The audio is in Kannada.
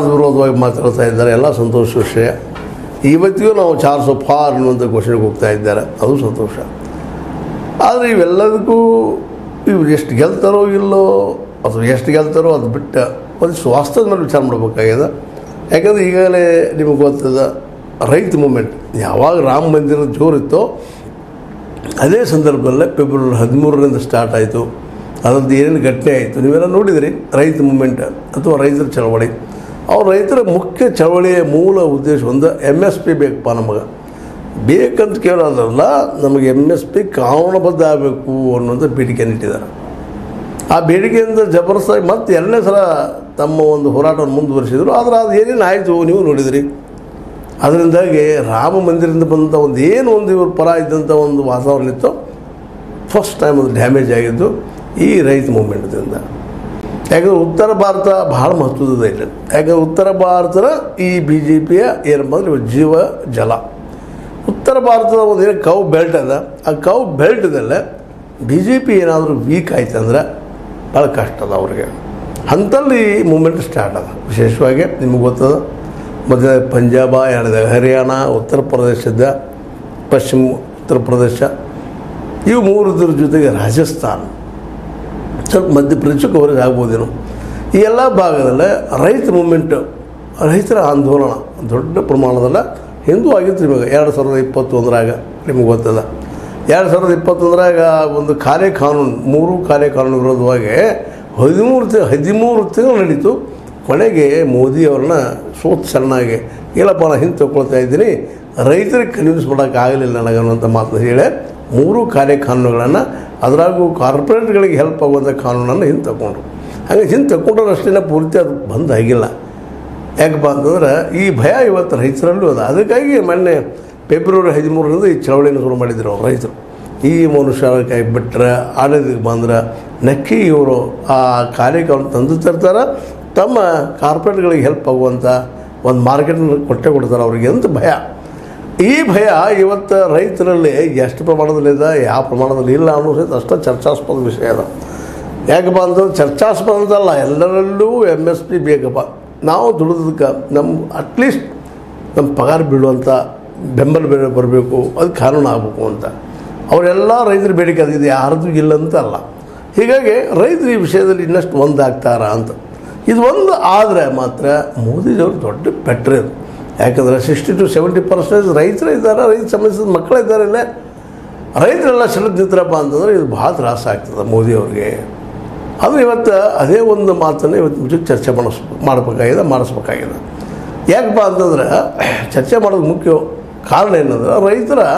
ವಿರೋಧವಾಗಿ ಮಾತಾಡ್ತಾ ಇದ್ದಾರೆ, ಎಲ್ಲ ಸಂತೋಷ ವಿಷಯ. ಇವತ್ತಿಗೂ ನಾವು 400 ಪಾರ್ ಅನ್ನುವಂಥ ಘೋಷಣೆಗೆ ಹೋಗ್ತಾ ಇದ್ದಾರೆ, ಅದು ಸಂತೋಷ. ಆದರೆ ಇವೆಲ್ಲದಕ್ಕೂ ಇವ್ರು ಎಷ್ಟು ಗೆಲ್ತಾರೋ ಇಲ್ಲೋ ಅಥವಾ ಎಷ್ಟು ಗೆಲ್ತಾರೋ ಅದು ಬಿಟ್ಟು ಒಂದು ವಾಸ್ತವದ ಮೇಲೆ ವಿಚಾರ ಮಾಡಬೇಕಾಗಿದೆ. ಯಾಕಂದರೆ ಈಗಾಗಲೇ ನಿಮಗೆ ಗೊತ್ತದ ರೈತ ಮೂಮೆಂಟ್ ಯಾವಾಗ ರಾಮ ಮಂದಿರದ ಜೋರಿತ್ತೋ ಅದೇ ಸಂದರ್ಭದಲ್ಲೇ ಫೆಬ್ರವರಿ 13ರಿಂದ ಸ್ಟಾರ್ಟ್ ಆಯಿತು. ಅದರದ್ದು ಏನೇನು ಘಟನೆ ಆಯಿತು ನೀವೆಲ್ಲ ನೋಡಿದಿರಿ. ರೈತ ಮೂಮೆಂಟ್ ಅಥವಾ ರೈತರ ಚಳವಳಿ, ಅವ್ರು ರೈತರ ಮುಖ್ಯ ಚಳವಳಿಯ ಮೂಲ ಉದ್ದೇಶ ಒಂದು MSP ಬೇಕಪ್ಪ ನಮಗೆ, ಬೇಕಂತ ಕೇಳೋದಲ್ಲ, ನಮಗೆ MSP ಕಾನೂನುಬದ್ಧ ಆಗಬೇಕು ಅನ್ನೋಂಥ ಬೇಡಿಕೆಯನ್ನು ಇಟ್ಟಿದ್ದಾರೆ. ಆ ಬೇಡಿಕೆಯಿಂದ ಜಬರ್ದಸ್ತಾಗಿ ಮತ್ತೆ ಎರಡನೇ ಸಲ ತಮ್ಮ ಒಂದು ಹೋರಾಟವನ್ನು ಮುಂದುವರಿಸಿದರು. ಆದರೆ ಅದು ಏನೇನು ಆಯಿತು ನೀವು ನೋಡಿದಿರಿ. ಅದರಿಂದಾಗಿ ರಾಮ ಮಂದಿರದಿಂದ ಬಂದಂಥ ಒಂದು ಇವ್ರ ಪರ ಇದ್ದಂಥ ಒಂದು ವಾತಾವರಣ ಇತ್ತು. ಫಸ್ಟ್ ಟೈಮ್ ಅದು ಡ್ಯಾಮೇಜ್ ಆಗಿದ್ದು ಈ ರೈತ ಮೂಮೆಂಟ್ದಿಂದ. ಯಾಕಂದರೆ ಉತ್ತರ ಭಾರತ ಭಾಳ ಮಹತ್ವದ ಇಲ್ಲ. ಯಾಕಂದರೆ ಉತ್ತರ ಭಾರತದ ಈ BJPಯ ಏನಪ್ಪ ಅಂದರೆ ಜೀವ ಜಲ. ಉತ್ತರ ಭಾರತದ ಒಂದು ಏನು ಕೌ ಬೆಲ್ಟ್ ಅದ, ಆ ಕೌ ಬೆಲ್ಟ್ದಲ್ಲೇ BJP ಏನಾದರೂ ವೀಕ್ ಆಯ್ತು ಅಂದ್ರೆ ಭಾಳ ಕಷ್ಟ ಅದ ಅವ್ರಿಗೆ. ಅಂಥಲ್ಲಿ ಮೂಮೆಂಟ್ ಸ್ಟಾರ್ಟ್ ಅದ. ವಿಶೇಷವಾಗಿ ನಿಮಗೆ ಗೊತ್ತದ, ಮೊದಲ ಪಂಜಾಬ, ಎರಡದಾಗ ಹರಿಯಾಣ, ಉತ್ತರ ಪ್ರದೇಶದ ಪಶ್ಚಿಮ ಉತ್ತರ ಪ್ರದೇಶ, ಇವು ಮೂರದ್ರ ಜೊತೆಗೆ ರಾಜಸ್ಥಾನ, ಸ್ವಲ್ಪ ಮಧ್ಯಪ್ರದೇಶಕ್ಕೆ ಹೊರಗೆ ಆಗ್ಬೋದೇನೋ. ಈ ಎಲ್ಲ ಭಾಗದಲ್ಲೇ ರೈತ ಮೂಮೆಂಟು, ರೈತರ ಆಂದೋಲನ ದೊಡ್ಡ ಪ್ರಮಾಣದಲ್ಲ ಹಿಂದೂ ಆಗಿತ್ತು. ನಿಮಗೆ 2021ರಾಗ ನಿಮಗೆ ಗೊತ್ತದ, 2021ರಾಗ ಒಂದು ಕಾಲೇ ಕಾನೂನು, 3 ಕಾಲೇ ಕಾನೂನು ವಿರೋಧವಾಗಿ 13 ತಿಂಗಳು ನಡೀತು. ಕೊನೆಗೆ ಮೋದಿಯವ್ರನ್ನ ಚೆನ್ನಾಗಿ ಇಲ್ಲಪ್ಪ ನಾನು ಹಿಂದೆ ತಗೊಳ್ತಾ ಇದ್ದೀನಿ, ರೈತರಿಗೆ ಕನ್ವಿನ್ಸ್ ಮಾಡೋಕ್ಕಾಗಲಿಲ್ಲ ನನಗನ್ನುವಂಥ ಮಾತನ್ನು ಹೇಳಿ 3 ಕಾಲೇ ಕಾನೂನುಗಳನ್ನು, ಅದರಾಗೂ ಕಾರ್ಪೊರೇಟ್ಗಳಿಗೆ ಹೆಲ್ಪ್ ಆಗುವಂಥ ಕಾನೂನನ್ನು ಹಿಂದೆ ತಗೊಂಡ್ರು. ಹಾಗೆ ಹಿಂದೆ ತಗೊಂಡ್ರೆ ಅಷ್ಟೇ ಪೂರ್ತಿ ಅದು ಬಂದ್ ಆಗಿಲ್ಲ. ಯಾಕಪ್ಪ ಅಂತಂದ್ರೆ ಈ ಭಯ ಇವತ್ತು ರೈತರಲ್ಲೂ ಅದ. ಅದಕ್ಕಾಗಿ ಮೊನ್ನೆ ಫೆಬ್ರವರಿ 13ರಿಂದ ಈ ಚಳವಳಿಯನ್ನು ಶುರು ಮಾಡಿದ್ರು ಅವರು ರೈತರು. ಈ ಮನುಷ್ಯ ಕೈ ಬಿಟ್ಟರೆ ಆಡಳಿತಕ್ಕೆ ಬಂದ್ರೆ ನಕ್ಕಿ ಇವರು ಆ ಕಾರ್ಯಕ್ಕೆ ತಂದು ತರ್ತಾರೆ, ತಮ್ಮ ಕಾರ್ಪೊರೇಟ್ಗಳಿಗೆ ಹೆಲ್ಪ್ ಆಗುವಂಥ ಒಂದು ಮಾರ್ಕೆಟನ್ನು ಕೊಡ್ತಾರೆ ಅವ್ರಿಗೆ ಅಂತ ಭಯ. ಈ ಭಯ ಇವತ್ತು ರೈತರಲ್ಲಿ ಎಷ್ಟು ಪ್ರಮಾಣದಲ್ಲಿದೆ, ಯಾವ ಪ್ರಮಾಣದಲ್ಲಿ ಇಲ್ಲ ಅನ್ನೋದು ಅಷ್ಟೇ ಚರ್ಚಾಸ್ಪದ ವಿಷಯ ಅದ. ಯಾಕಪ್ಪ ಅಂತಂದ್ರೆ ಚರ್ಚಾಸ್ಪದ ಅಂತಲ್ಲ, ಎಲ್ಲರಲ್ಲೂ MSP ಬೇಕಪ್ಪ. ನಾವು ದುಡಿದಕ್ಕೆ ನಮ್ಮ ಅಟ್ಲೀಸ್ಟ್ ನಮ್ಮ ಪಗಾರ ಬೀಳುವಂಥ ಬೆಂಬಲ ಬೆಲೆ ಬರಬೇಕು, ಅದು ಕಾನೂನು ಆಗಬೇಕು ಅಂತ ಅವರೆಲ್ಲ ರೈತರ ಬೇಡಿಕೆ ಅದಿದೆ, ಯಾರ್ದು ಇಲ್ಲ ಅಂತ ಅಲ್ಲ. ಹೀಗಾಗಿ ರೈತರು ಈ ವಿಷಯದಲ್ಲಿ ಇನ್ನಷ್ಟು ಒಂದಾಗ್ತಾರ ಅಂತ. ಇದು ಒಂದು ಆದರೆ ಮಾತ್ರ ಮೋದಿಜಿಯವರು ದೊಡ್ಡ ಪೆಟ್ರೆ ಅದು. ಯಾಕಂದರೆ 60 to 70% ರೈತರು ಇದ್ದಾರೆ, ರೈತ ಸಂಬಂಧಿಸಿದ ಮಕ್ಕಳಿದ್ದಾರೆ. ಇಲ್ಲೇ ರೈತರೆಲ್ಲ ಸೆಳೆದು ನಿಂತರಪ್ಪ ಅಂತಂದರೆ ಇದು ಭಾಳ ತ್ರಾಸ ಆಗ್ತದೆ ಮೋದಿಯವ್ರಿಗೆ. ಅದು ಇವತ್ತು ಅದೇ ಒಂದು ಮಾತನ್ನು ಇವತ್ತು ಚರ್ಚೆ ಮಾಡಿಸ್ಬೇಕಾಗಿದೆ. ಯಾಕಪ್ಪ ಅಂತಂದ್ರೆ ಚರ್ಚೆ ಮಾಡೋದು ಮುಖ್ಯ ಕಾರಣ ಏನಂದ್ರೆ ರೈತರ